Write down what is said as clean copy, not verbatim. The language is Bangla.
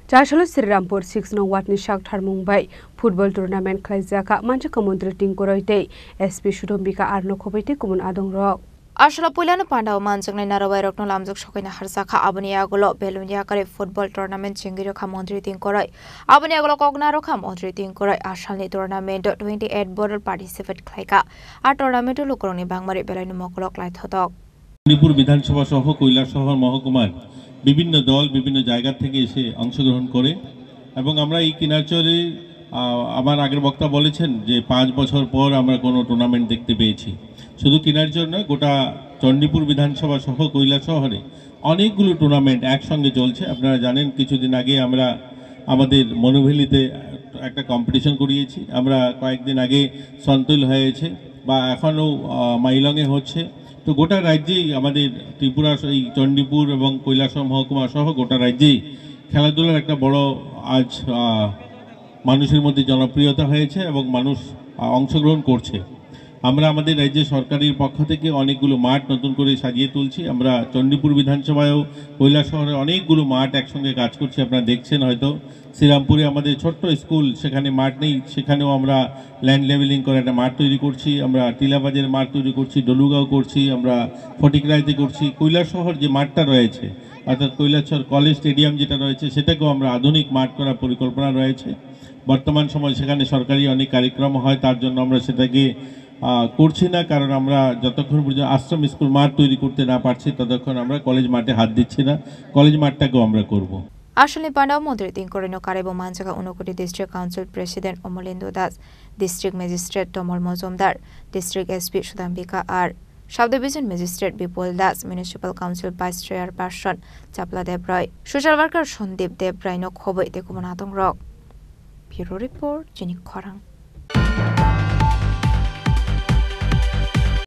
Chashalo Srirampur 6 no Watni Shakhtar Mumbai football tournament khlaijaka manchaka mantri tingkoroite SP Shudombika Arno khobaite kumun adong rok Ashala Pulano Panda Manjang Narawai Rokno Lamjok Shokina Harsaka Abaniagolo Belunia Kare football tournament Chingiro Kamondri Tinkorai Abaniagolo Kognaro Kamondri Tinkorai Ashali tournament 28 border participate Klaika A tournament Lukroni Bangmari Belani Mokolok Light Hotok Manipur বিধানসভা সহ কৈলাসহর মহকুমার বিভিন্ন দল বিভিন্ন জায়গা থেকে এসে অংশগ্রহণ করে এবং আমরা এই কিনারচরে আমার আগের বক্তা বলেছেন যে 5 বছর পর আমরা কোনো টুর্নামেন্ট দেখতে পেয়েছি শুধু কিনারচর নয় গোটা চণ্ডীপুর বিধানসভা সহ কৈলাসহরে অনেকগুলো টুর্নামেন্ট একসঙ্গে চলছে আপনারা জানেন কিছুদিন আগে আমরা আমাদের মনোভেলিতে একটা কম্পিটিশন করিয়েছি আমরা কয়েকদিন আগে সন্তৈল হয়েছে বা এখনো মাইলংয়ে হচ্ছে তো গোটা রাজ্যেই আমাদের ত্রিপুরা এই চণ্ডীপুর এবং কৈলাসহর মহকুমা সহ গোটা রাজ্যেই খেলাধুলার একটা বড় আজ মানুষের মধ্যে জনপ্রিয়তা হয়েছে এবং মানুষ অংশগ্রহণ করছে আমরা আমাদের রাজ্যের সরকারের পক্ষ থেকে অনেকগুলো মাঠ নতুন করে সাজিয়ে তুলছি আমরা চণ্ডীপুর বিধানসভায়ও কৈলাসহরে অনেকগুলো মাঠ একসঙ্গে কাজ করছি আপনারা দেখছেন হয়তো শ্রীরামপুরে আমাদের ছোট্ট স্কুল সেখানে মাঠ নেই সেখানেও আমরা ল্যান্ড লেভেলিং করে একটা মাঠ তৈরি করছি আমরা টিলাবাজের মাঠ তৈরি করছি ডলুগাঁও করছি আমরা ফটিকরাইতে করছি কৈলাসহর যে মাঠটা রয়েছে অর্থাৎ কৈলাসহর কলেজ স্টেডিয়াম যেটা রয়েছে সেটাকেও আমরা আধুনিক মাঠ করার পরিকল্পনা রয়েছে বর্তমান সময় সেখানে সরকারি অনেক কার্যক্রম হয় তার জন্য আমরা সেটাকে করছি না কারণ আমরা যতক্ষণ পর্যন্ত আশ্রম স্কুল মাঠ তৈরি করতে না পারছি ততক্ষণ আমরা কলেজ মাঠে হাত দিচ্ছি না কলেজ মাঠটাকেও আমরা করব Ashali Panda Mondri Tinkorino Karebo Manjaka Unokoti District Council President Omolindo Das District Magistrate Tomol Mozumdar District SP Shudambika R Subdivision Magistrate Bipol Das Municipal Council Vice Chairperson Chapla Debroy Social Worker Shondip Debroy no Khoboi Tekumanatong Rock Bureau Report Jinik Khorang